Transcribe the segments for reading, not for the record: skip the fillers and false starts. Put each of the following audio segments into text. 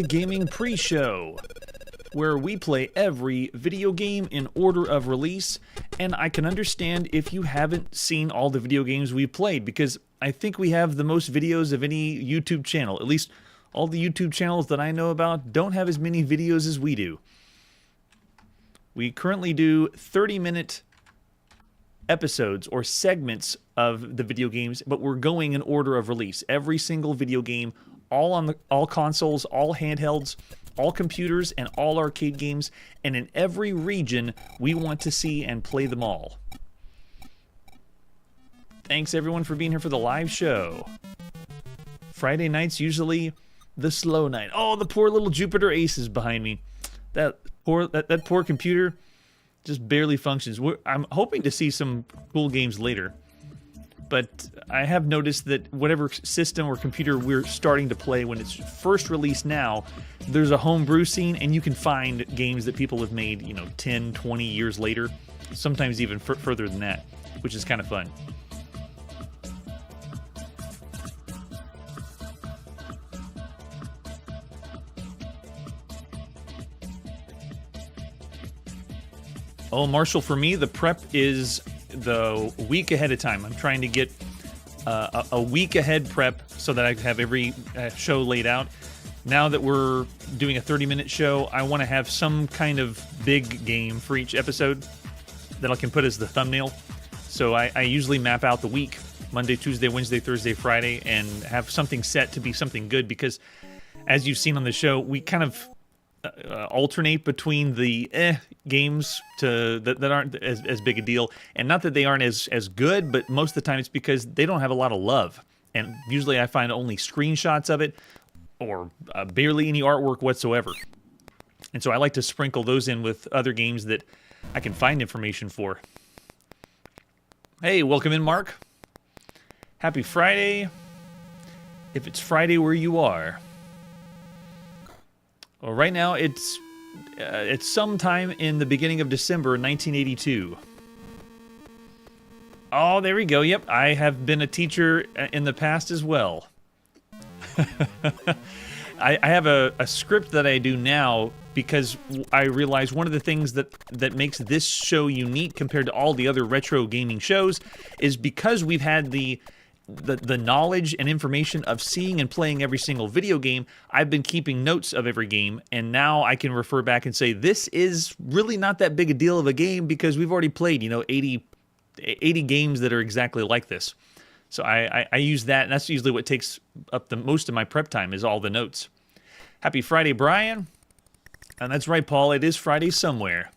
Gaming pre-show, where we play every video game in order of release, and I can understand if you haven't seen all the video games we've played, because I think we have the most videos of any YouTube channel. At least all the YouTube channels that I know about don't have as many videos as we do. We currently do 30-minute episodes or segments of the video games, but we're going in order of release. Every single video game, all consoles, all handhelds, all computers, and all arcade games, and in every region, we want to see and play them all. Thanks everyone for being here for the live show. Friday night's usually the slow night. Oh, the poor little Jupiter Ace is behind me. That poor computer just barely functions. I'm hoping to see some cool games later, but I have noticed that whatever system or computer we're starting to play when it's first released now, there's a homebrew scene, and you can find games that people have made, 10, 20 years later, sometimes even further than that, which is kind of fun. Oh, Marshall, for me, the prep is the week ahead of time. I'm trying to get a week ahead prep so that I have every show laid out. Now that we're doing a 30-minute show, I want to have some kind of big game for each episode that I can put as the thumbnail. So I usually map out the week, Monday, Tuesday, Wednesday, Thursday, Friday, and have something set to be something good, because as you've seen on the show, we kind of alternate between the games that aren't as big a deal, and not that they aren't as good, but most of the time it's because they don't have a lot of love, and usually I find only screenshots of it or barely any artwork whatsoever, and so I like to sprinkle those in with other games that I can find information for. Hey, welcome in, Mark. Happy Friday, if it's Friday where you are. Well, right now it's sometime in the beginning of December 1982. Oh, there we go. Yep, I have been a teacher in the past as well. I have a script that I do now because I realize one of the things that makes this show unique compared to all the other retro gaming shows is because we've had the knowledge and information of seeing and playing every single video game. I've been keeping notes of every game, and now I can refer back and say, this is really not that big a deal of a game because we've already played, 80 games that are exactly like this. So I use that, and that's usually what takes up the most of my prep time, is all the notes. Happy Friday, Brian. And that's right, Paul, it is Friday somewhere.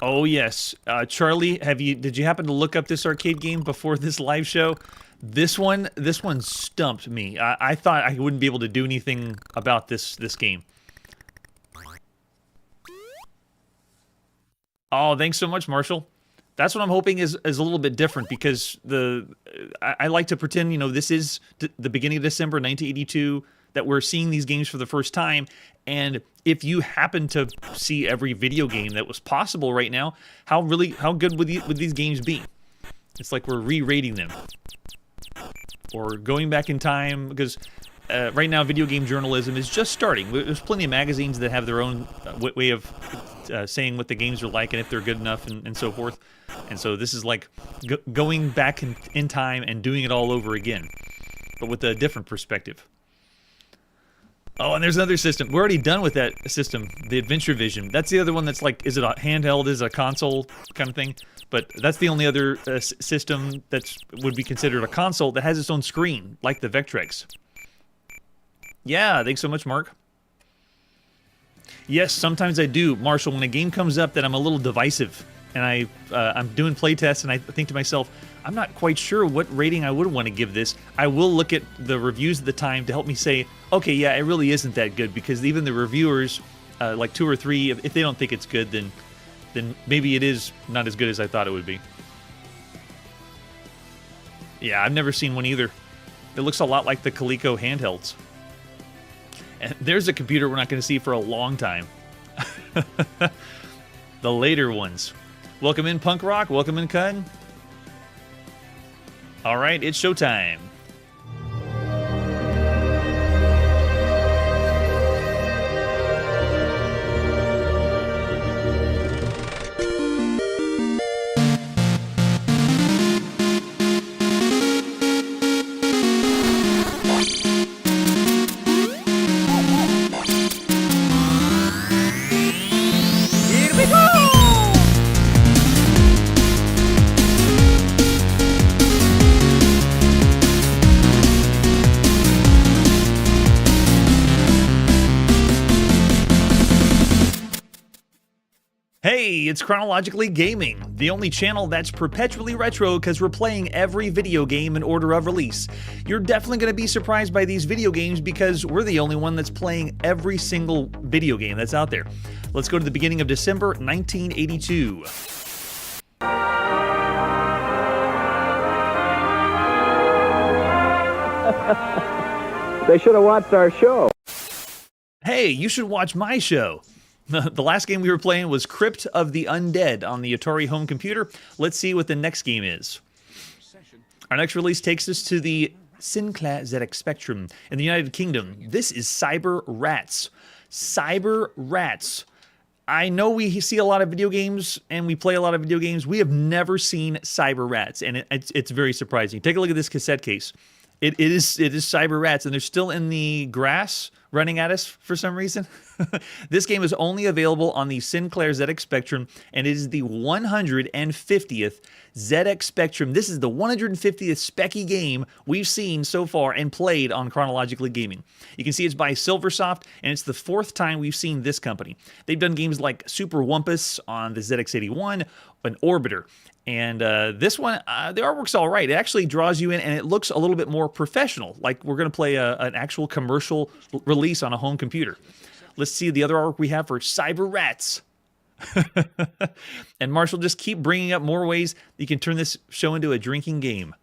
Oh yes, Charlie, did you happen to look up this arcade game before this live show? This one stumped me. I thought I wouldn't be able to do anything about this game. Oh, thanks so much, Marshall. That's what I'm hoping is a little bit different, because I like to pretend, this is the beginning of December 1982, that we're seeing these games for the first time, and if you happen to see every video game that was possible right now, how good would these games be? It's like we're re-rating them, or going back in time, because right now video game journalism is just starting. There's plenty of magazines that have their own way of saying what the games are like and if they're good enough and so forth, and so this is like going back in time and doing it all over again, but with a different perspective. Oh, and there's another system. We're already done with that system, the Adventure Vision. That's the other one that's like, is it a handheld, is it a console kind of thing? But that's the only other system that would be considered a console that has its own screen, like the Vectrex. Yeah, thanks so much, Mark. Yes, sometimes I do, Marshall, when a game comes up that I'm a little divisive, and I'm doing playtests, and I think to myself, I'm not quite sure what rating I would want to give this. I will look at the reviews at the time to help me say, okay, yeah, it really isn't that good, because even the reviewers, like 2 or 3, if they don't think it's good, then maybe it is not as good as I thought it would be. Yeah, I've never seen one either. It looks a lot like the Coleco handhelds. And there's a computer we're not going to see for a long time. The later ones. Welcome in, Punk Rock. Welcome in, Cud. All right, it's showtime. Hey, it's Chronologically Gaming, the only channel that's perpetually retro because we're playing every video game in order of release. You're definitely going to be surprised by these video games because we're the only one that's playing every single video game that's out there. Let's go to the beginning of December 1982. They should have watched our show. Hey, you should watch my show. The last game we were playing was Crypt of the Undead on the Atari home computer. Let's see what the next game is. Our next release takes us to the Sinclair ZX Spectrum in the United Kingdom. This is Cyber Rats. Cyber Rats. I know we see a lot of video games and we play a lot of video games. We have never seen Cyber Rats, and it's very surprising. Take a look at this cassette case. It is Cyber Rats, and they're still in the grass running at us for some reason. This game is only available on the Sinclair ZX Spectrum, and it is the 150th ZX Spectrum. This is the 150th Specky game we've seen so far and played on Chronologically Gaming. You can see it's by Silversoft, and it's the 4th time we've seen this company. They've done games like Super Wumpus on the ZX81, an Orbiter. And this one, the artwork's all right. It actually draws you in, and it looks a little bit more professional, like we're going to play an actual commercial release on a home computer. Let's see the other artwork we have for Cyber Rats. And Marshall, just keep bringing up more ways you can turn this show into a drinking game.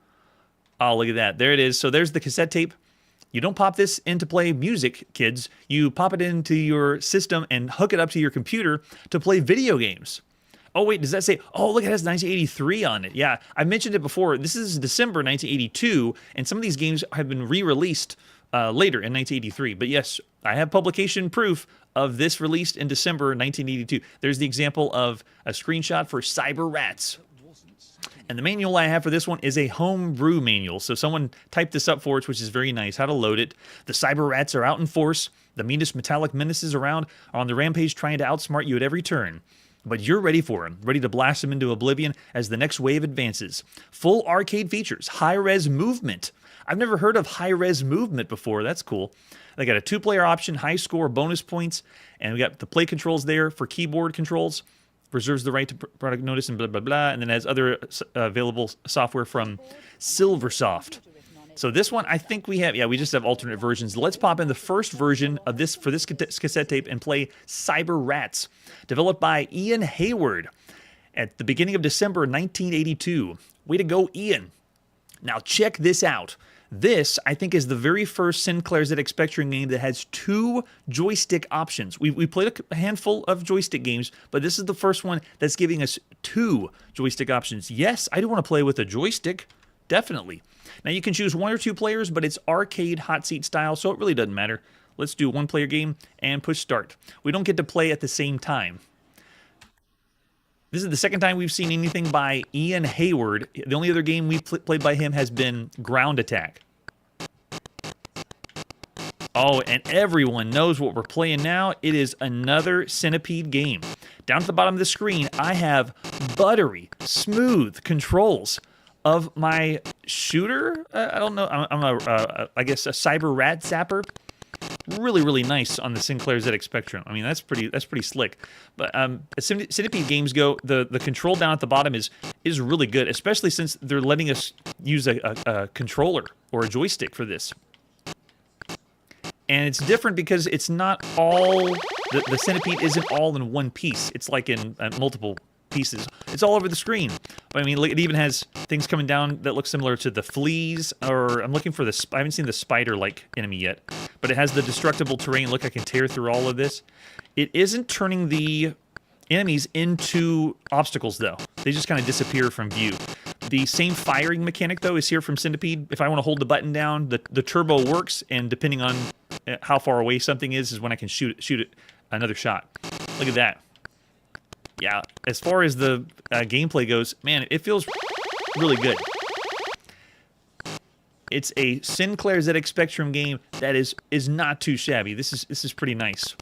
Oh, look at that. There it is. So there's the cassette tape. You don't pop this in to play music, kids. You pop it into your system and hook it up to your computer to play video games. Oh, wait, does that say, oh, look, it has 1983 on it. Yeah, I mentioned it before. This is December 1982, and some of these games have been re-released later in 1983. But yes, I have publication proof of this released in December 1982. There's the example of a screenshot for Cyber Rats. And the manual I have for this one is a homebrew manual. So someone typed this up for us, which is very nice, how to load it. The Cyber Rats are out in force. The meanest metallic menaces around are on the rampage trying to outsmart you at every turn. But you're ready for them, ready to blast them into oblivion as the next wave advances. Full arcade features, high-res movement. I've never heard of high-res movement before. That's cool. They got a 2-player option, high score, bonus points, and we got the play controls there for keyboard controls. Reserves the right to product notice and blah, blah, blah, and then has other available software from Silversoft. So this one, I think we have, we just have alternate versions. Let's pop in the first version of this for this cassette tape and play Cyber Rats, developed by Ian Hayward at the beginning of December 1982. Way to go, Ian. Now check this out. This, I think, is the very first Sinclair ZX Spectrum game that has 2 joystick options. We played a handful of joystick games, but this is the first one that's giving us 2 joystick options. Yes, I do want to play with a joystick, definitely. Now, you can choose 1 or 2 players, but it's arcade hot seat style, so it really doesn't matter. Let's do a 1-player game and push start. We don't get to play at the same time. This is the second time we've seen anything by Ian Hayward. The only other game we played by him has been Ground Attack. Oh, and everyone knows what we're playing now. It is another Centipede game. Down at the bottom of the screen, I have buttery, smooth controls of my shooter. I don't know. I guess a Cyber Rat Zapper. Really, really nice on the Sinclair ZX Spectrum. I mean, that's pretty slick. But as Centipede games go, the control down at the bottom is really good, especially since they're letting us use a controller or a joystick for this. And it's different because it's not all, the Centipede isn't all in one piece. It's like in multiple pieces. It's all over the screen. But I mean, it even has things coming down that look similar to the fleas, or I'm looking for the, I haven't seen the spider-like enemy yet, but it has the destructible terrain. Look, I can tear through all of this. It isn't turning the enemies into obstacles, though. They just kind of disappear from view. The same firing mechanic, though, is here from Centipede. If I want to hold the button down, the turbo works, and depending on how far away something is when I can shoot it another shot. Look at that. Yeah, as far as the gameplay goes, man, it feels really good. It's a Sinclair ZX Spectrum game that is not too shabby. This is pretty nice.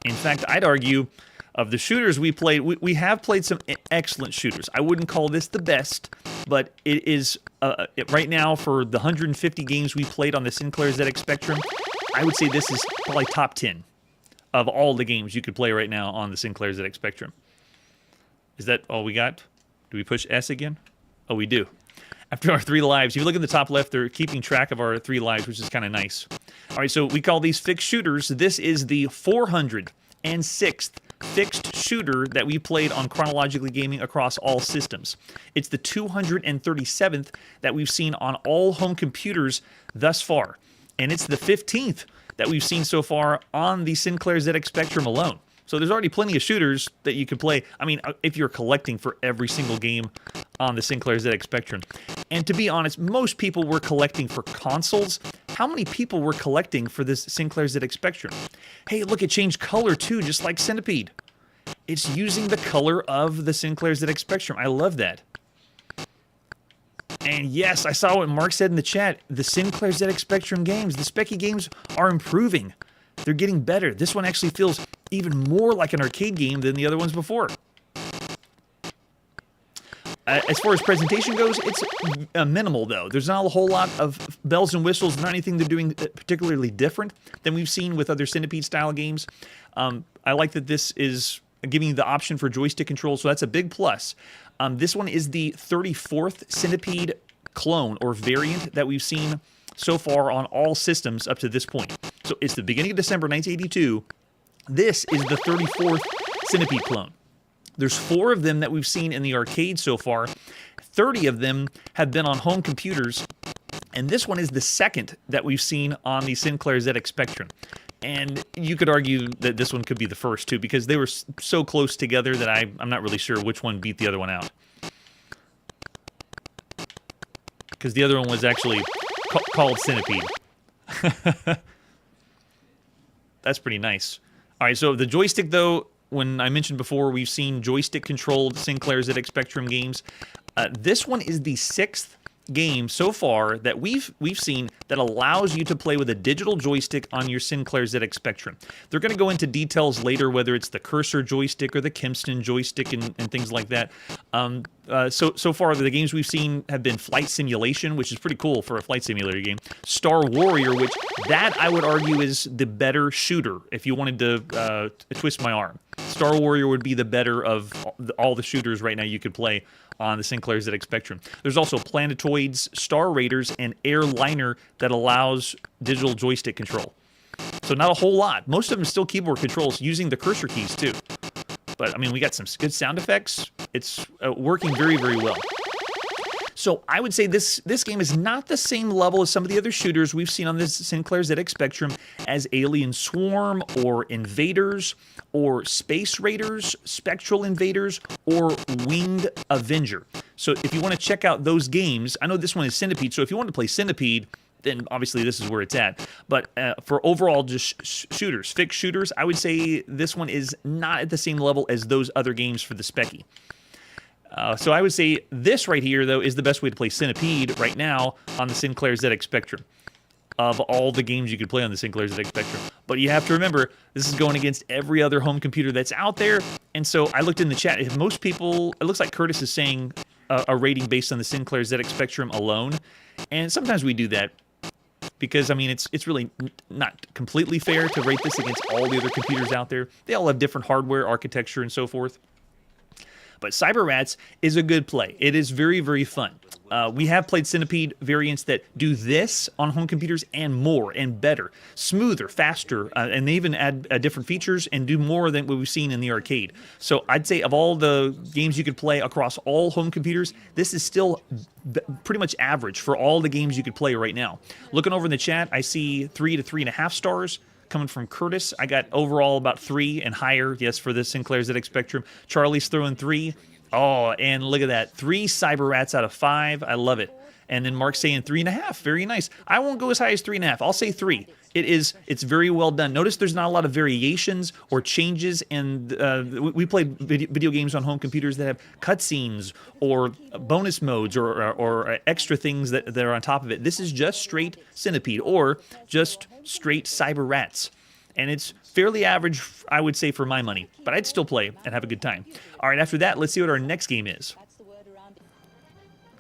In fact, I'd argue of the shooters we played, we have played some excellent shooters. I wouldn't call this the best, but it is right now for the 150 games we played on the Sinclair ZX Spectrum, I would say this is probably top 10 of all the games you could play right now on the Sinclair ZX Spectrum. Is that all we got? Do we push S again? Oh, we do. After our 3 lives, if you look at the top left, they're keeping track of our 3 lives, which is kind of nice. All right, so we call these fixed shooters. This is the 406th fixed shooter that we played on Chronologically Gaming across all systems. It's the 237th that we've seen on all home computers thus far. And it's the 15th that we've seen so far on the Sinclair ZX Spectrum alone. So there's already plenty of shooters that you can play. I mean, if you're collecting for every single game on the Sinclair ZX Spectrum. And to be honest, most people were collecting for consoles. How many people were collecting for this Sinclair ZX Spectrum? Hey, look, it changed color too, just like Centipede. It's using the color of the Sinclair ZX Spectrum. I love that. And yes, I saw what Mark said in the chat. The Sinclair ZX Spectrum games, the Specky games are improving. They're getting better. This one actually feels even more like an arcade game than the other ones before. As far as presentation goes, it's minimal, though. There's not a whole lot of bells and whistles, not anything they're doing particularly different than we've seen with other Centipede-style games. I like that this is giving you the option for joystick control, so that's a big plus. This one is the 34th Centipede clone or variant that we've seen so far on all systems up to this point. So it's the beginning of December 1982. This is the 34th Centipede clone. There's 4 of them that we've seen in the arcade so far. 30 of them have been on home computers. And this one is the second that we've seen on the Sinclair ZX Spectrum. And you could argue that this one could be the first, too, because they were so close together that I'm not really sure which one beat the other one out. Because the other one was actually called Centipede. That's pretty nice. All right, so the joystick, though, when I mentioned before, we've seen joystick-controlled Sinclair ZX Spectrum games. This one is the 6th game so far that we've seen that allows you to play with a digital joystick on your Sinclair ZX Spectrum. They're going to go into details later, whether it's the cursor joystick or the Kempston joystick and things like that. So far, the games we've seen have been Flight Simulation, which is pretty cool for a flight simulator game. Star Warrior, which that I would argue is the better shooter, if you wanted to twist my arm. Star Warrior would be the better of all the shooters right now you could play on the Sinclair ZX Spectrum. There's also Planetoids, Star Raiders, and Airliner that allows digital joystick control. So not a whole lot. Most of them still keyboard controls using the cursor keys too. But I mean, we got some good sound effects. It's working very, very well. So I would say this game is not the same level as some of the other shooters we've seen on this Sinclair ZX Spectrum as Alien Swarm or Invaders or Space Raiders, Spectral Invaders, or Winged Avenger. So if you want to check out those games, I know this one is Centipede, so if you want to play Centipede, then obviously this is where it's at. But for overall just shooters, fixed shooters, I would say this one is not at the same level as those other games for the Specky. So I would say this right here, though, is the best way to play Centipede right now on the Sinclair ZX Spectrum of all the games you could play on the Sinclair ZX Spectrum. But you have to remember, this is going against every other home computer that's out there. And so I looked in the chat. If most people, it looks like Curtis is saying a rating based on the Sinclair ZX Spectrum alone. And sometimes we do that because, I mean, it's really not completely fair to rate this against all the other computers out there. They all have different hardware, architecture, and so forth. But Cyber Rats is a good play. It is very, very fun. We have played Centipede variants that do this on home computers and more and better, smoother, faster, and they even add different features and do more than what we've seen in the arcade. So I'd say of all the games you could play across all home computers, this is still pretty much average for all the games you could play right now. Looking over in the chat, I see 3 to 3.5 stars. Coming from Curtis, I got overall about 3 and higher, yes, for the Sinclair ZX Spectrum. Charlie's throwing 3. Oh, and look at that. 3 Cyber Rats out of 5. I love it. And then Mark's saying 3.5. Very nice. I won't go as high as 3.5. I'll say 3. It's very well done. Notice there's not a lot of variations or changes, and we played video games on home computers that have cutscenes or bonus modes or extra things that are on top of it. This is just straight Centipede or just straight Cyber Rats. And it's fairly average, I would say, for my money. But I'd still play and have a good time. All right, after that, let's see what our next game is.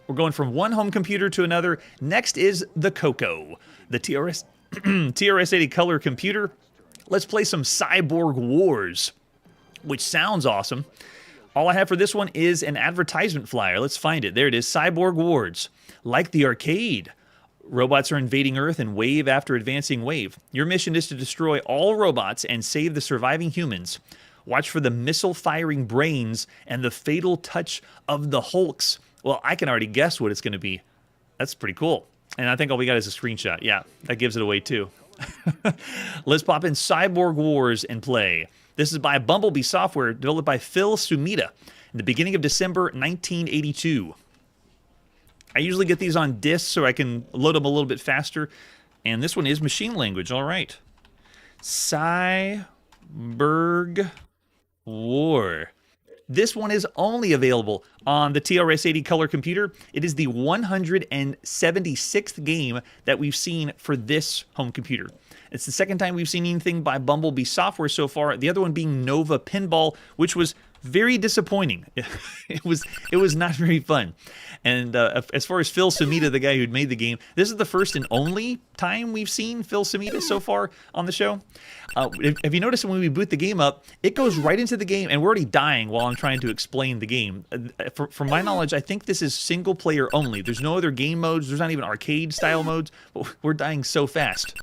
We're going from one home computer to another. Next is the Coco, the TRS-80 color computer. Let's play some Cyborg Wars, which sounds awesome. All I have for this one is an advertisement flyer. Let's find it. There it is, Cyborg Wars. Like the arcade, robots are invading Earth in wave after advancing wave. Your mission is to destroy all robots and save the surviving humans. Watch for the missile-firing brains and the fatal touch of the Hulks. Well, I can already guess what it's going to be. That's pretty cool. And I think all we got is a screenshot. Yeah, that gives it away too. Let's pop in Cyborg Wars and play. This is by Bumblebee Software, developed by Phil Sumida in the beginning of December 1982. I usually get these on disc so I can load them a little bit faster. And this one is machine language. All right. Cyborg War. This one is only available on the TRS-80 color computer. It is the 176th game that we've seen for this home computer. It's the second time we've seen anything by Bumblebee Software so far, the other one being Nova Pinball, which was very disappointing. It was not very fun. And as far as Phil Sumida, the guy who'd made the game, this is the first and only time we've seen Phil Sumida so far on the show. Have you noticed when we boot the game up, it goes right into the game, and we're already dying while I'm trying to explain the game. From my knowledge, I think this is single player only. There's no other game modes. There's not even arcade style modes. But we're dying so fast.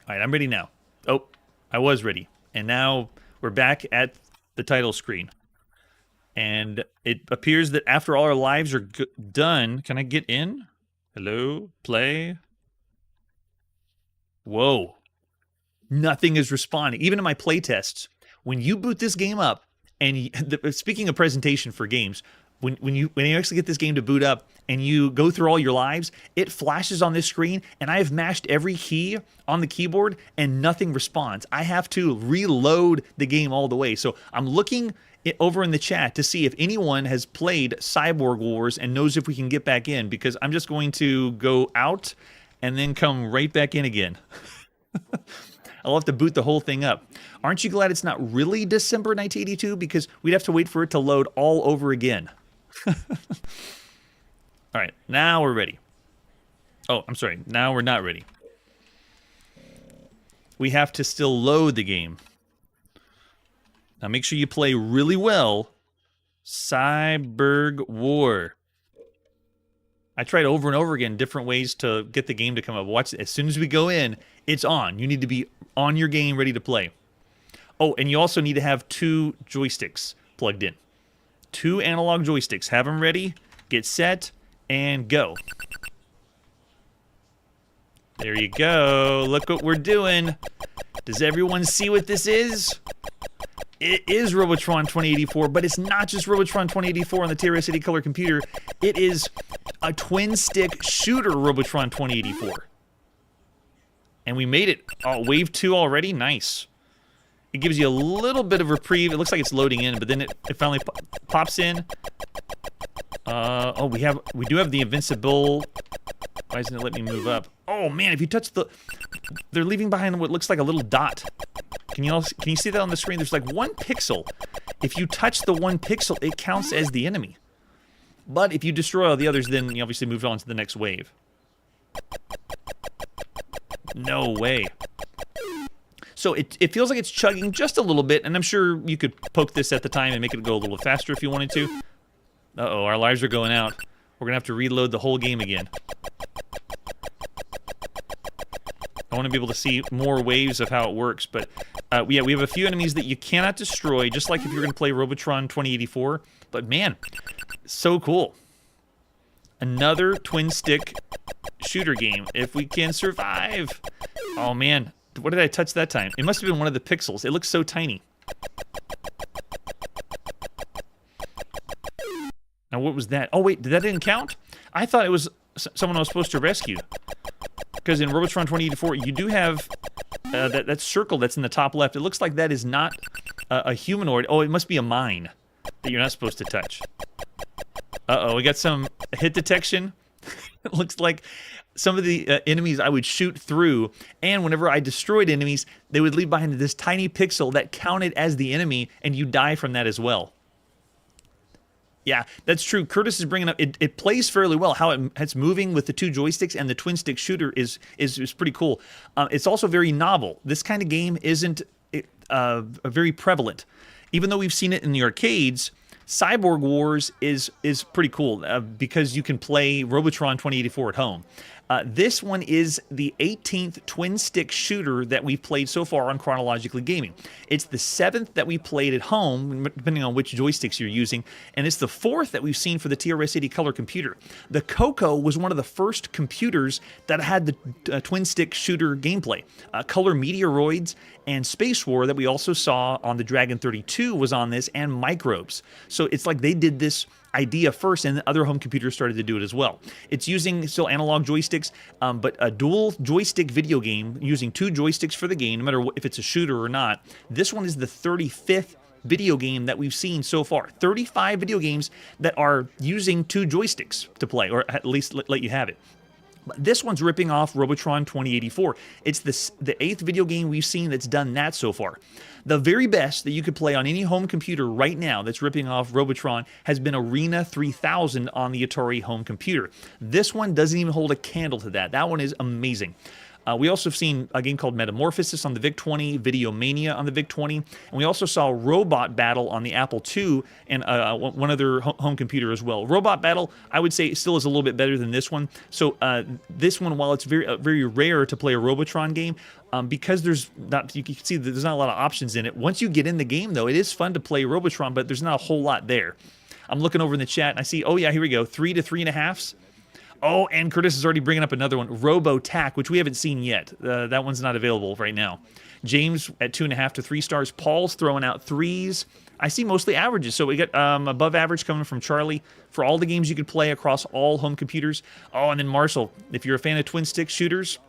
All right, I'm ready now. Oh, I was ready. And now we're back at the title screen. And it appears that after all our lives are done, can I get in? Hello? Play? Whoa. Nothing is responding. Even in my play tests, when you boot this game up, and speaking of presentation for games, when you actually get this game to boot up and you go through all your lives, it flashes on this screen, and I have mashed every key on the keyboard and nothing responds. I have to reload the game all the way. So I'm looking over in the chat to see if anyone has played Cyborg Wars and knows if we can get back in, because I'm just going to go out and then come right back in again. I'll have to boot the whole thing up. Aren't you glad it's not really December 1982? Because we'd have to wait for it to load all over again. All right, now we're ready. Oh, I'm sorry. Now we're not ready. We have to still load the game. Now make sure you play really well. Cyborg War. I tried over and over again different ways to get the game to come up. Watch, as soon as we go in, it's on. You need to be on your game, ready to play. Oh, and you also need to have 2 joysticks plugged in. 2 analog joysticks. Have them ready, get set, and go. There you go. Look what we're doing. Does everyone see what this is? It is Robotron 2084, but it's not just Robotron 2084 on the TRS-80 color computer. It is a twin-stick shooter Robotron 2084. And we made it. Oh, wave 2 already? Nice. It gives you a little bit of reprieve. It looks like it's loading in, but then it finally pops in. Oh, we do have the invincible. Why doesn't it let me move up? Oh man, if you touch they're leaving behind what looks like a little dot. Can you see that on the screen? There's like 1 pixel. If you touch the 1 pixel, it counts as the enemy. But if you destroy all the others, then you obviously move on to the next wave. No way. So it feels like it's chugging just a little bit, and I'm sure you could poke this at the time and make it go a little faster if you wanted to. Uh-oh, our lives are going out. We're going to have to reload the whole game again. I want to be able to see more waves of how it works, but yeah, we have a few enemies that you cannot destroy, just like if you're going to play Robotron 2084. But man, so cool. Another twin-stick shooter game, if we can survive. Oh man, what did I touch that time? It must have been one of the pixels. It looks so tiny. Now what was that? Oh wait, that didn't count? I thought it was someone I was supposed to rescue. Because in Robotron 2084, you do have that circle that's in the top left. It looks like that is not a humanoid. Oh, it must be a mine that you're not supposed to touch. Uh-oh, we got some hit detection. It looks like some of the enemies I would shoot through, and whenever I destroyed enemies, they would leave behind this tiny pixel that counted as the enemy, and you die from that as well. Yeah, that's true. Curtis is bringing up. It plays fairly well. How it's moving with the two joysticks and the twin stick shooter is pretty cool. It's also very novel. This kind of game isn't very prevalent, even though we've seen it in the arcades. Cyborg Wars is pretty cool because you can play Robotron 2084 at home. This one is the 18th twin stick shooter that we've played so far on Chronologically Gaming. It's the 7th that we played at home, depending on which joysticks you're using, and it's the 4th that we've seen for the TRS-80 color computer. The Coco was one of the first computers that had the twin stick shooter gameplay. Color Meteoroids and Space War that we also saw on the Dragon 32 was on this, and Microbes. So it's like they did this idea first, and the other home computers started to do it as well. It's using still analog joysticks, but a dual joystick video game using two joysticks for the game, no matter if it's a shooter or not. This one is the 35th video game that we've seen so far. 35 video games that are using two joysticks to play, or at least let you have it. This one's ripping off Robotron 2084. It's the 8th video game we've seen that's done that so far. The very best that you could play on any home computer right now that's ripping off Robotron has been Arena 3000 on the Atari home computer. This one doesn't even hold a candle to that. That one is amazing. We also have seen a game called Metamorphosis on the VIC-20, Video Mania on the VIC-20, and we also saw Robot Battle on the Apple II and one other home computer as well. Robot Battle, I would say, still is a little bit better than this one. So this one, while it's very rare to play a Robotron game, because you can see that there's not a lot of options in it. Once you get in the game, though, it is fun to play Robotron, but there's not a whole lot there. I'm looking over in the chat, and I see, oh yeah, here we go, 3 to 3.5s. Oh, and Curtis is already bringing up another one, RoboTac, which we haven't seen yet. That one's not available right now. James at 2.5 to 3 stars. Paul's throwing out 3s. I see mostly averages, so we get above average coming from Charlie for all the games you could play across all home computers. Oh, and then Marshall, if you're a fan of twin stick shooters,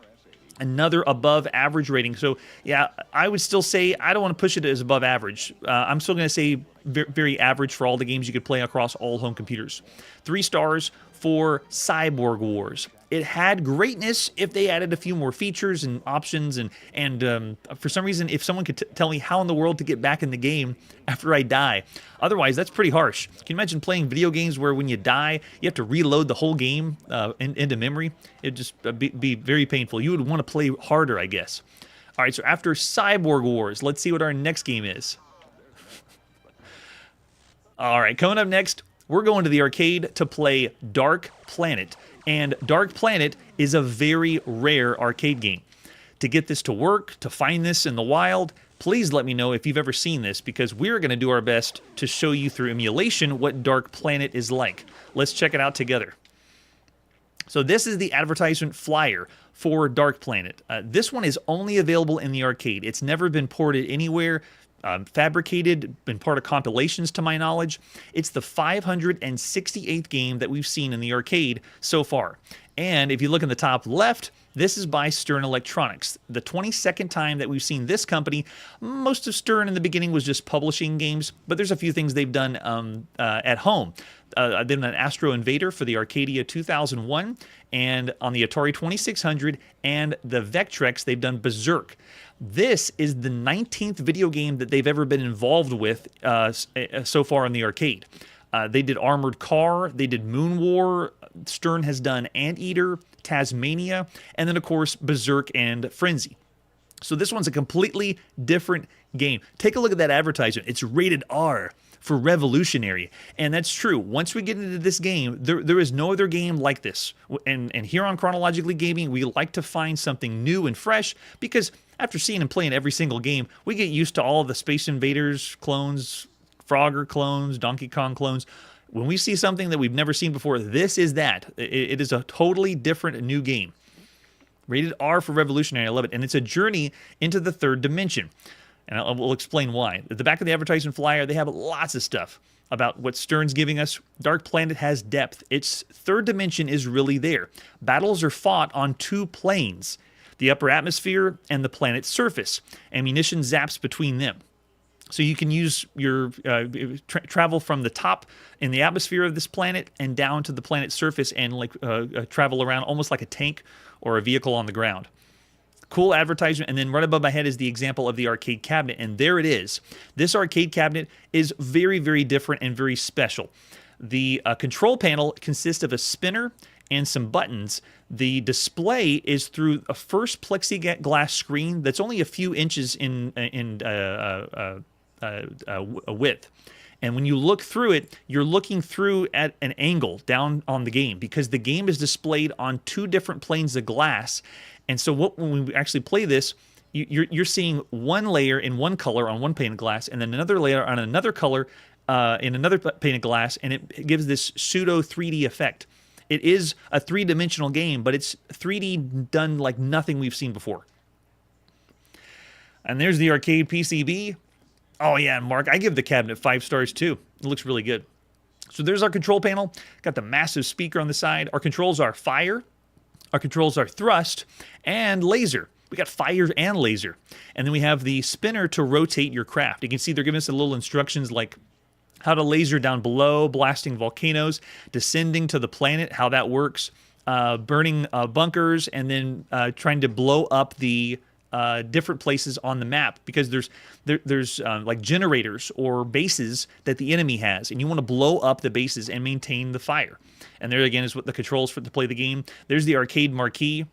another above average rating. So yeah, I would still say I don't want to push it as above average. I'm still going to say very average for all the games you could play across all home computers. 3 stars for Cyborg Wars. It had greatness if they added a few more features and options, and for some reason, if someone could tell me how in the world to get back in the game after I die. Otherwise, that's pretty harsh. Can you imagine playing video games where when you die, you have to reload the whole game into memory? It'd just be very painful. You would want to play harder, I guess. All right, so after Cyborg Wars, let's see what our next game is. All right, coming up next, we're going to the arcade to play Dark Planet. And Dark Planet is a very rare arcade game. To get this to work, to find this in the wild, please let me know if you've ever seen this, because we're going to do our best to show you through emulation what Dark Planet is like. Let's check it out together. So this is the advertisement flyer for Dark Planet. This one is only available in the arcade. It's never been ported anywhere. Fabricated, been part of compilations to my knowledge. It's the 568th game that we've seen in the arcade so far. And if you look in the top left, this is by Stern Electronics. The 22nd time that we've seen this company. Most of Stern in the beginning was just publishing games, but there's a few things they've done at home. They've done an Astro Invader for the Arcadia 2001, and on the Atari 2600 and the Vectrex, they've done Berserk. This is the 19th video game that they've ever been involved with so far in the arcade. They did Armored Car, they did Moon War, Stern has done Anteater, Tasmania, and then of course Berserk and Frenzy. So this one's a completely different game. Take a look at that advertisement. It's rated R for revolutionary. And that's true. Once we get into this game, there is no other game like this. And here on Chronologically Gaming, we like to find something new and fresh, because after seeing and playing every single game, we get used to all of the Space Invaders clones, Frogger clones, Donkey Kong clones. When we see something that we've never seen before, this is that. It is a totally different new game. Rated R for revolutionary. I love it. And it's a journey into the third dimension. And I will explain why. At the back of the advertisement flyer, they have lots of stuff about what Stern's giving us. Dark Planet has depth. Its third dimension is really there. Battles are fought on 2 planes, the upper atmosphere and the planet's surface. Ammunition zaps between them. So you can use your travel from the top in the atmosphere of this planet and down to the planet's surface and travel around almost like a tank or a vehicle on the ground. Cool advertisement. And then right above my head is the example of the arcade cabinet. And there it is. This arcade cabinet is very, very different and very special. The control panel consists of a spinner and some buttons. The display is through a first plexiglass screen that's only a few inches in width. And when you look through it, you're looking through at an angle down on the game because the game is displayed on two different planes of glass. And so when we actually play this, you're seeing one layer in one color on one pane of glass and then another layer on another color in another pane of glass, and it gives this pseudo 3D effect. It is a three-dimensional game, but it's 3D done like nothing we've seen before. And there's the arcade PCB. Oh yeah, Mark, I give the cabinet 5 stars too. It looks really good. So there's our control panel. Got the massive speaker on the side. Our controls are fire. Our controls are thrust and laser. We got fire and laser. And then we have the spinner to rotate your craft. You can see they're giving us a little instructions like how to laser down below, blasting volcanoes, descending to the planet, how that works, burning bunkers, and then trying to blow up the different places on the map, because there's like generators or bases that the enemy has, and you want to blow up the bases and maintain the fire. And there again is what the controls for to play the game. There's the arcade marquee.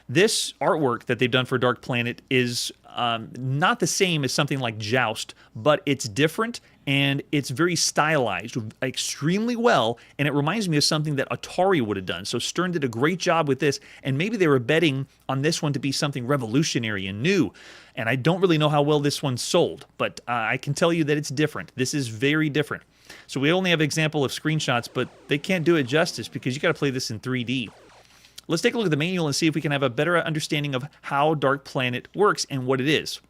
This artwork that they've done for Dark Planet is not the same as something like Joust, but it's different and it's very stylized extremely well, and it reminds me of something that Atari would have done. So Stern did a great job with this, and maybe they were betting on this one to be something revolutionary and new. And I don't really know how well this one sold, but I can tell you that it's different. This is very different. So we only have an example of screenshots, but they can't do it justice because you got to play this in 3D. Let's take a look at the manual and see if we can have a better understanding of how Dark Planet works and what it is.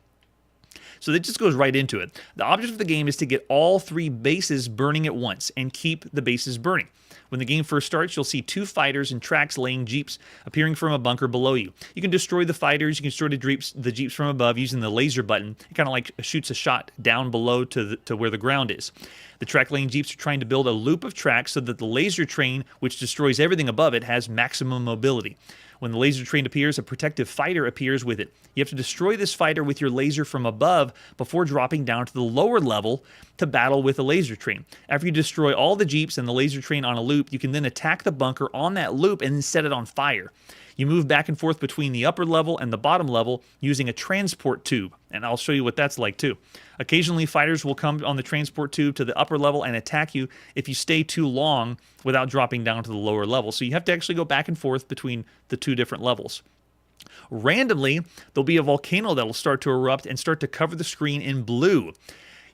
So that just goes right into it. The object of the game is to get all 3 bases burning at once and keep the bases burning. When the game first starts, you'll see 2 fighters and tracks laying jeeps appearing from a bunker below you. You can destroy the fighters, you can destroy the jeeps from above using the laser button. It kind of like shoots a shot down below to where the ground is. The track laying jeeps are trying to build a loop of tracks so that the laser train, which destroys everything above it, has maximum mobility. When the laser train appears, a protective fighter appears with it. You have to destroy this fighter with your laser from above before dropping down to the lower level to battle with the laser train. After you destroy all the jeeps and the laser train on a loop, you can then attack the bunker on that loop and then set it on fire. You move back and forth between the upper level and the bottom level using a transport tube, and I'll show you what that's like too. Occasionally, fighters will come on the transport tube to the upper level and attack you if you stay too long without dropping down to the lower level. So you have to actually go back and forth between the 2 different levels. Randomly, there'll be a volcano that'll start to erupt and start to cover the screen in blue.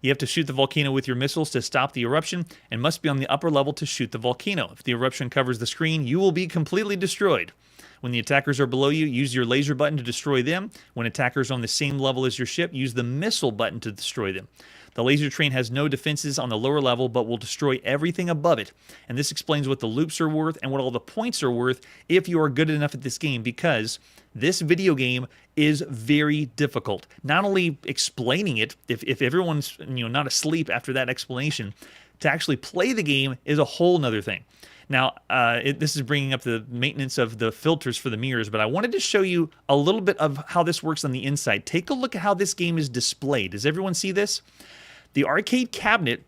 You have to shoot the volcano with your missiles to stop the eruption and must be on the upper level to shoot the volcano. If the eruption covers the screen, you will be completely destroyed. When the attackers are below you, use your laser button to destroy them. When attackers are on the same level as your ship, use the missile button to destroy them. The laser train has no defenses on the lower level, but will destroy everything above it. And this explains what the loops are worth and what all the points are worth if you are good enough at this game, because this video game is very difficult. Not only explaining it, if everyone's not asleep after that explanation, to actually play the game is a whole nother thing. Now, this is bringing up the maintenance of the filters for the mirrors, but I wanted to show you a little bit of how this works on the inside. Take a look at how this game is displayed. Does everyone see this? The arcade cabinet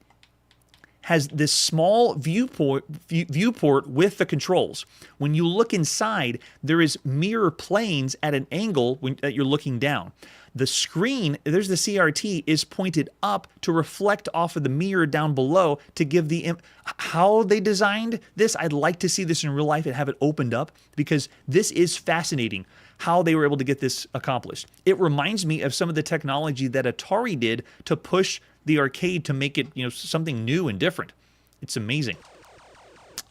has this small viewport with the controls. When you look inside, there is mirror planes at an angle that you're looking down. The screen, there's the CRT, is pointed up to reflect off of the mirror down below to give the... How they designed this, I'd like to see this in real life and have it opened up, because this is fascinating how they were able to get this accomplished. It reminds me of some of the technology that Atari did to push the arcade to make it, something new and different. It's amazing.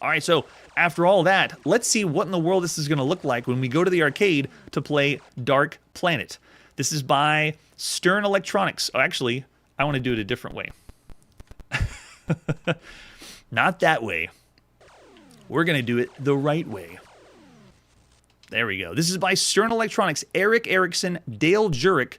All right, so after all that, let's see what in the world this is going to look like when we go to the arcade to play Dark Planet. This is by Stern Electronics. Oh, actually, I want to do it a different way. Not that way. We're going to do it the right way. There we go. This is by Stern Electronics, Eric Erickson, Dale Jurek,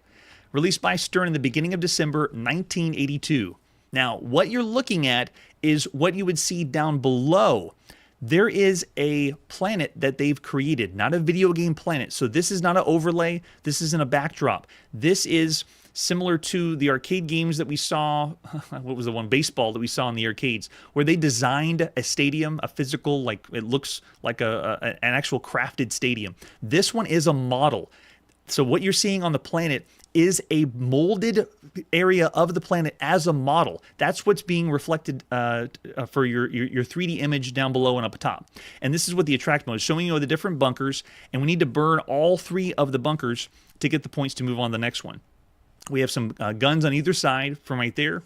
released by Stern in the beginning of December 1982. Now, what you're looking at is what you would see down below. there is a planet that they've created, not a video game planet. So this is not an overlay. This isn't a backdrop. This is similar to the arcade games that we saw. What was the one? Baseball that we saw in the arcades, where they designed a stadium, a physical, like it looks like an actual crafted stadium. This one is a model. So what you're seeing on the planet is a molded area of the planet as a model. That's what's being reflected for your 3D image down below and up top. And this is what the attract mode is showing you the different bunkers, and we need to burn all 3 of the bunkers to get the points to move on to the next one. We have some guns on either side from right there.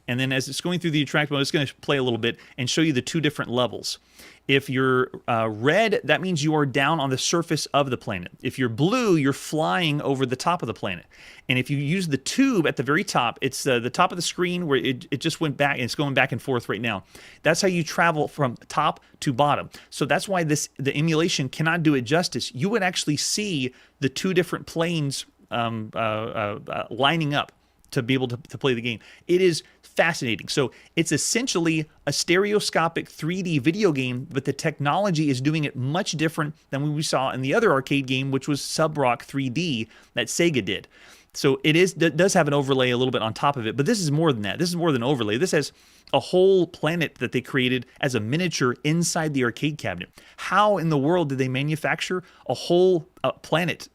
And then as it's going through the attract mode, it's going to play a little bit and show you the 2 different levels. If you're red, that means you are down on the surface of the planet. If you're blue, you're flying over the top of the planet. And if you use the tube at the very top, it's the top of the screen where it just went back, and it's going back and forth right now. That's how you travel from top to bottom. So that's why the emulation cannot do it justice. You would actually see the 2 different planes lining up to be able to play the game. It is fascinating. So it's essentially a stereoscopic 3D video game, but the technology is doing it much different than what we saw in the other arcade game, which was Sub-Rock 3D that Sega did. So it does have an overlay a little bit on top of it, but this is more than that. This is more than overlay. This has a whole planet that they created as a miniature inside the arcade cabinet. How in the world did they manufacture a whole planet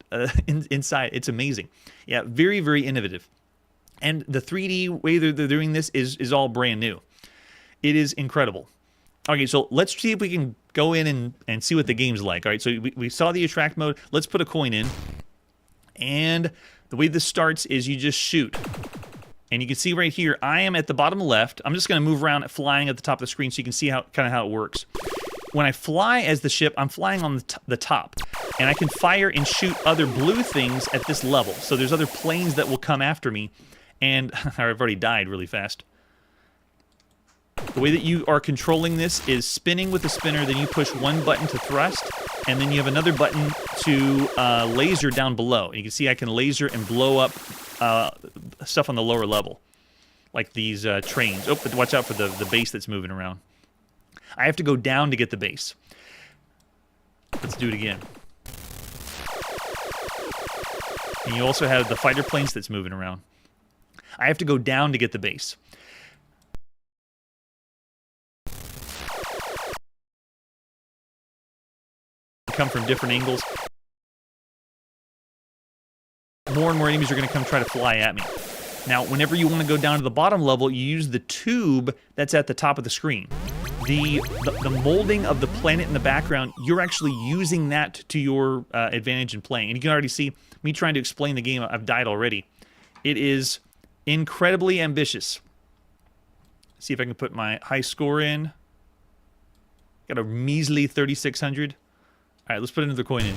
inside? It's amazing. Yeah, very, very innovative. And the 3D way they're doing this is all brand new. It is incredible. Okay, so let's see if we can go in and see what the game's like. All right, so we saw the attract mode. Let's put a coin in. And the way this starts is you just shoot. And you can see right here, I am at the bottom left. I'm just going to move around flying at the top of the screen so you can see how it works. When I fly as the ship, I'm flying on the top. And I can fire and shoot other blue things at this level. So there's other planes that will come after me. And I've already died really fast. The way that you are controlling this is spinning with the spinner, then you push one button to thrust, and then you have another button to laser down below. And you can see I can laser and blow up stuff on the lower level, like these trains. Oh, but watch out for the base that's moving around. I have to go down to get the base. Let's do it again. And you also have the fighter planes that's moving around. I have to go down to get the base. Come from different angles. More and more enemies are going to come try to fly at me. Now, whenever you want to go down to the bottom level, you use the tube that's at the top of the screen. The molding of the planet in the background, you're actually using that to your advantage in playing. And you can already see me trying to explain the game. I've died already. It is incredibly ambitious. See if I can put my high score in. Got a measly 3,600. All right, let's put another coin in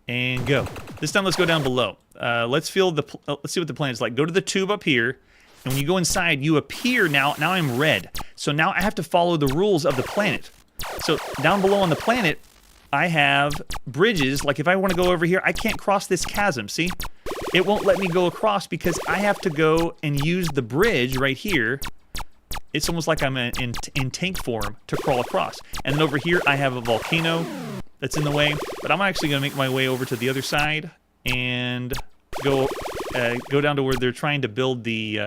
and go. This time, let's go down below. Let's see what the planet's like. Go to the tube up here, and when you go inside, you appear now. Now I'm red, so now I have to follow the rules of the planet. So down below on the planet, I have bridges. Like if I want to go over here, I can't cross this chasm. See? It won't let me go across because I have to go and use the bridge right here. It's almost like I'm in tank form to crawl across. And then over here, I have a volcano that's in the way. But I'm actually going to make my way over to the other side and go down to where they're trying to build the...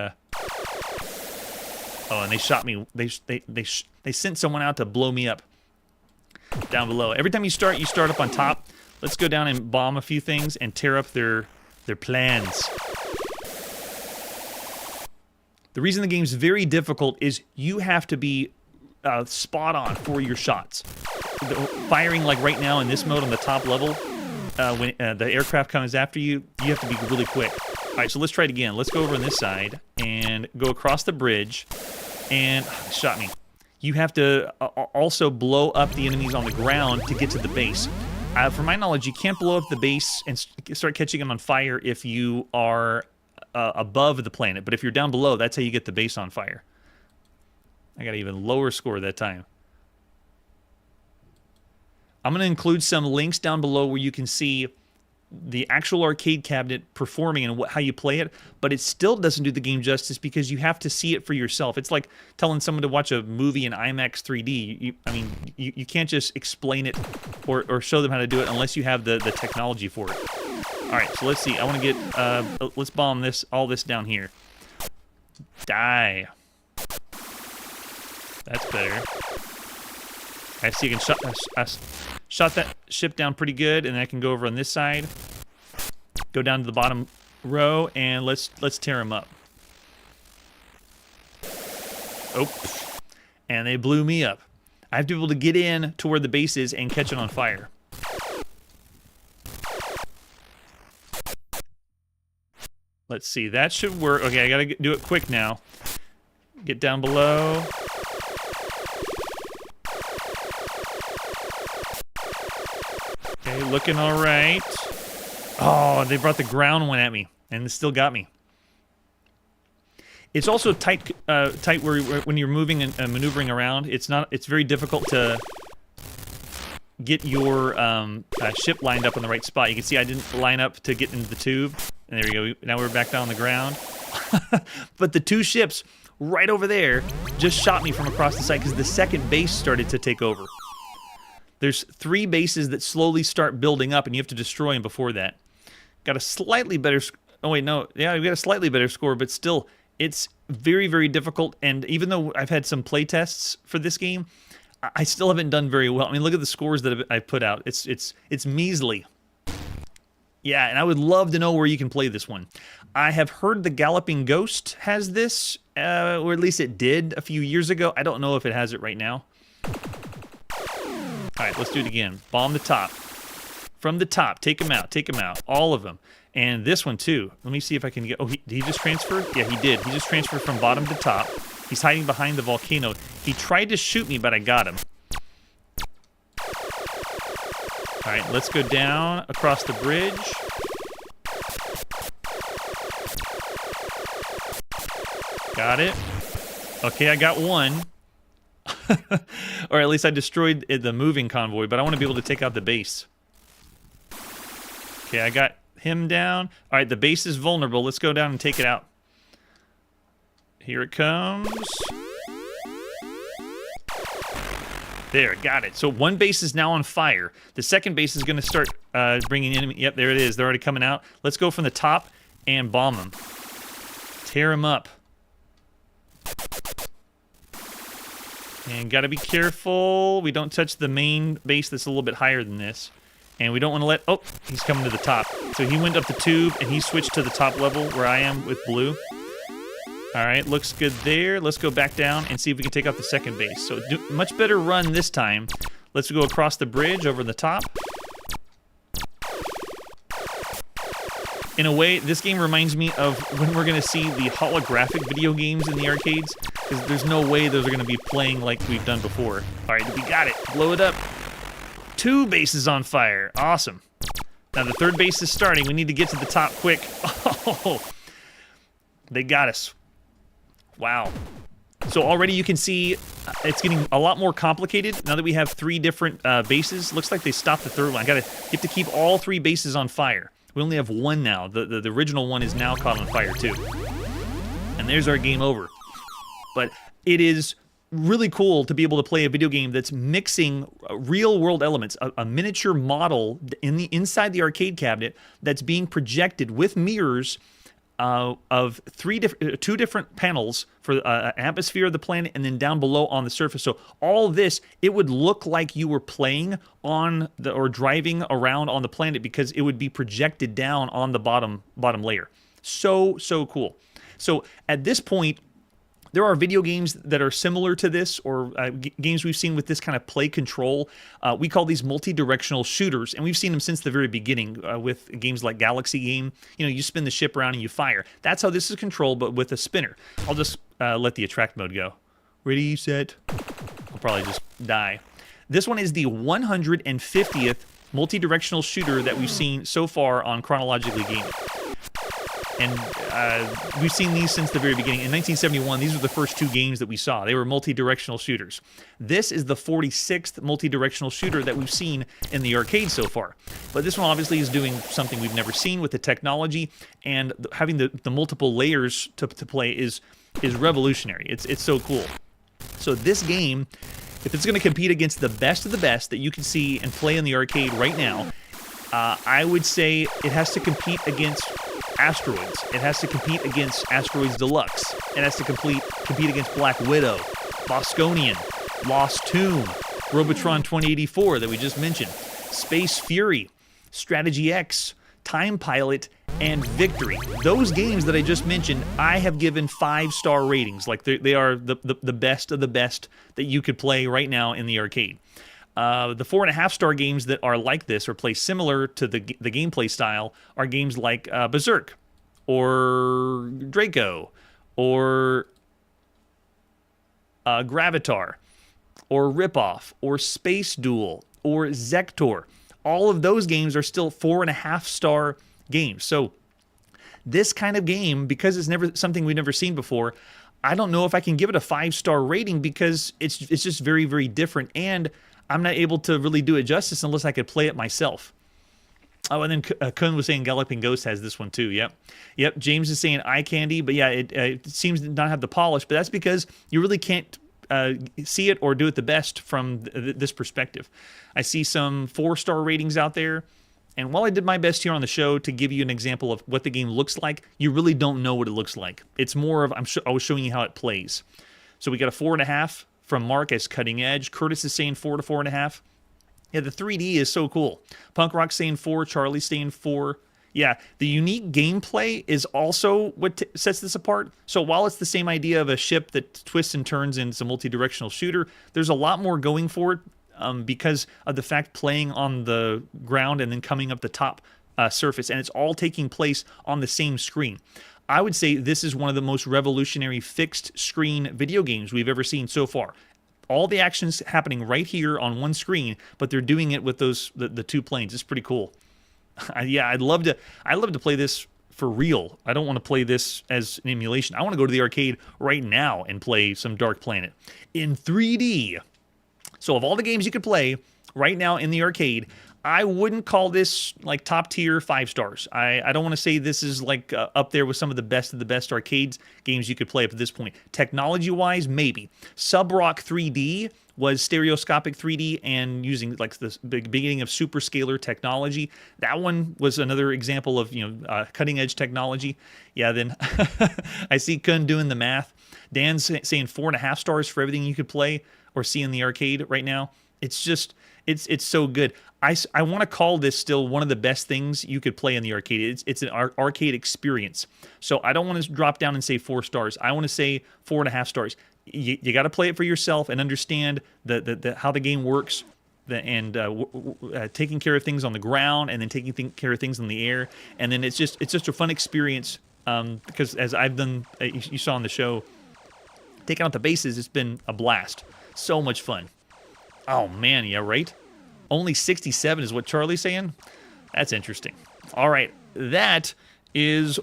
Oh, and they shot me. They sent someone out to blow me up down below. Every time you start up on top. Let's go down and bomb a few things and tear up their plans. The reason the game's very difficult is you have to be spot on for your shots. Firing like right now in this mode on the top level, when the aircraft comes after you, you have to be really quick. All right, so let's try it again. Let's go over on this side and go across the bridge. And shot me. You have to also blow up the enemies on the ground to get to the base. From my knowledge, you can't blow up the base and start catching them on fire if you are above the planet. But if you're down below, that's how you get the base on fire. I got an even lower score that time. I'm going to include some links down below where you can see the actual arcade cabinet performing and how you play it, but it still doesn't do the game justice because you have to see it for yourself. It's like telling someone to watch a movie in IMAX 3D. You can't just explain it or show them how to do it unless you have the technology for it. All right, so let's see. I want to get let's bomb all this down here. Die. That's better. I see you can shot that ship down pretty good, and then I can go over on this side, go down to the bottom row, and let's tear them up. Oh, and they blew me up. I have to be able to get in to where the base is and catch it on fire. Let's see, that should work. Okay, I gotta do it quick now. Get down below. Okay, looking all right. Oh, they brought the ground one at me, and it still got me. It's also tight where when you're moving and maneuvering around. It's very difficult to get your ship lined up in the right spot. You can see I didn't line up to get into the tube. And there we go. Now we're back down on the ground. But the two ships right over there just shot me from across the site because the second base started to take over. There's 3 bases that slowly start building up, and you have to destroy them before that. Got a slightly better... Oh, wait, no. Yeah, we got a slightly better score, but still, it's very, very difficult. And even though I've had some play tests for this game, I still haven't done very well. I mean, look at the scores that I've put out. It's measly. Yeah, and I would love to know where you can play this one. I have heard the Galloping Ghost has this, or at least it did a few years ago. I don't know if it has it right now. All right, let's do it again. Bomb the top. From the top, take them out, all of them. And this one too. Let me see if I can get... Oh, did he just transfer? Yeah, he did. He just transferred from bottom to top. He's hiding behind the volcano. He tried to shoot me, but I got him. All right, let's go down across the bridge. Got it. Okay, I got one. Or at least I destroyed the moving convoy, but I want to be able to take out the base. Okay, I got him down. All right, the base is vulnerable. Let's go down and take it out. Here it comes. There, got it. So one base is now on fire. The second base is going to start bringing enemy. Yep, there it is. They're already coming out. Let's go from the top and bomb them. Tear them up. And got to be careful. We don't touch the main base that's a little bit higher than this. And we don't want to let... Oh, he's coming to the top. So he went up the tube, and he switched to the top level where I am with blue. All right, looks good there. Let's go back down and see if we can take out the second base. So much better run this time. Let's go across the bridge over the top. In a way, this game reminds me of when we're going to see the holographic video games in the arcades. Because there's no way those are going to be playing like we've done before. All right, we got it. Blow it up. 2 bases on fire. Awesome. Now the third base is starting. We need to get to the top quick. Oh, they got us. Wow. So already you can see it's getting a lot more complicated now that we have 3 different bases. Looks like they stopped the third one. You have to keep all 3 bases on fire. We only have 1 now. The original one is now caught on fire too. And there's our game over. But it is really cool to be able to play a video game that's mixing real-world elements, a miniature model inside the arcade cabinet that's being projected with mirrors of 2 different panels for an atmosphere of the planet, and then down below on the surface. So all this, it would look like you were playing on or driving around on the planet because it would be projected down on the bottom layer. So cool. So at this point, there are video games that are similar to this, or games we've seen with this kind of play control. We call these multi-directional shooters, and we've seen them since the very beginning with games like Galaxy Game. You know, you spin the ship around and you fire. That's how this is controlled, but with a spinner. I'll just let the attract mode go. Ready, set. I'll probably just die. This one is the 150th multi-directional shooter that we've seen so far on Chronologically Gaming. And we've seen these since the very beginning. In 1971, these were the first two games that we saw. They were multi-directional shooters. This is the 46th multi-directional shooter that we've seen in the arcade so far. But this one obviously is doing something we've never seen with the technology, and having the multiple layers to play is revolutionary. It's so cool. So this game, if it's going to compete against the best of the best that you can see and play in the arcade right now, I would say it has to compete against Asteroids. It has to compete against Asteroids Deluxe. It has to compete against Black Widow, Bosconian, Lost Tomb, Robotron 2084 that we just mentioned, Space Fury, Strategy X, Time Pilot, and Victory. Those games that I just mentioned, I have given 5-star ratings. Like they are the best of the best that you could play right now in the arcade. The 4.5-star games that are like this or play similar to the gameplay style are games like Berserk or Draco or Gravitar or Ripoff or Space Duel or Zektor. All of those games are still 4.5-star games. So this kind of game, because it's never something we've never seen before, I don't know if I can give it a 5-star rating because it's just very, very different, and I'm not able to really do it justice unless I could play it myself. Oh, and then Kun was saying Galloping Ghost has this one too. Yep. James is saying eye candy, but yeah, it seems to not have the polish, but that's because you really can't see it or do it the best from this perspective. I see some 4-star ratings out there, and while I did my best here on the show to give you an example of what the game looks like, you really don't know what it looks like. It's more of I was showing you how it plays. So we got a 4.5 from Mark as cutting edge. Curtis is saying 4 to 4.5. Yeah, the 3D is so cool. Punk Rock saying 4. Charlie saying 4. Yeah, the unique gameplay is also what sets this apart. So while it's the same idea of a ship that twists and turns and it's a multi-directional shooter, there's a lot more going for it because of the fact playing on the ground and then coming up the top surface, and it's all taking place on the same screen. I would say this is one of the most revolutionary fixed screen video games we've ever seen so far. All the action's happening right here on one screen, but they're doing it with the two planes. It's pretty cool. Yeah, I'd love to play this for real. I don't want to play this as an emulation. I want to go to the arcade right now and play some Dark Planet in 3D. So of all the games you could play right now in the arcade, I wouldn't call this like top tier 5 stars. I don't want to say this is like up there with some of the best arcades games you could play up to this point. Technology wise, maybe. Sub-Rock 3D was stereoscopic 3D and using like the beginning of superscalar technology. That one was another example of cutting edge technology. Yeah, then I see Kun doing the math. Dan's saying 4.5 stars for everything you could play or see in the arcade right now. It's just it's so good. I want to call this still one of the best things you could play in the arcade. It's an arcade experience. So I don't want to drop down and say 4 stars. I want to say 4.5 stars. You got to play it for yourself and understand how the game works, and taking care of things on the ground and then taking care of things in the air. And then it's just a fun experience because as I've done, you saw on the show, taking out the bases, it's been a blast. So much fun. Oh man, yeah, right? Only 67 is what Charlie's saying? That's interesting. All right, that is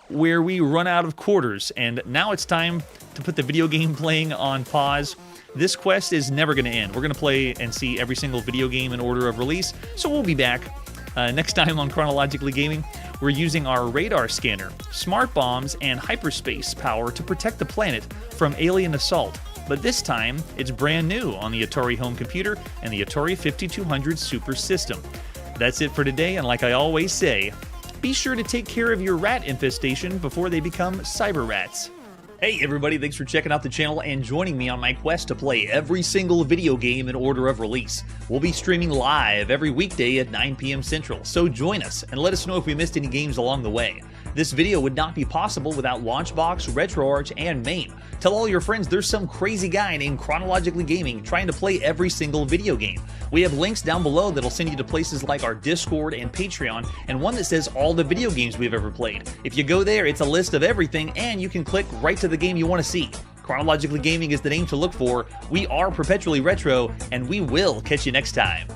where we run out of quarters, and now it's time to put the video game playing on pause. This quest is never going to end. We're going to play and see every single video game in order of release, so we'll be back next time on Chronologically Gaming. We're using our radar scanner, smart bombs, and hyperspace power to protect the planet from alien assault. But this time, it's brand new on the Atari home computer and the Atari 5200 Super System. That's it for today, and like I always say, be sure to take care of your rat infestation before they become cyber rats. Hey everybody, thanks for checking out the channel and joining me on my quest to play every single video game in order of release. We'll be streaming live every weekday at 9 p.m. Central, so join us and let us know if we missed any games along the way. This video would not be possible without Launchbox, RetroArch, and MAME. Tell all your friends there's some crazy guy named Chronologically Gaming trying to play every single video game. We have links down below that'll send you to places like our Discord and Patreon, and one that says all the video games we've ever played. If you go there, it's a list of everything, and you can click right to the game you want to see. Chronologically Gaming is the name to look for. We are perpetually retro, and we will catch you next time.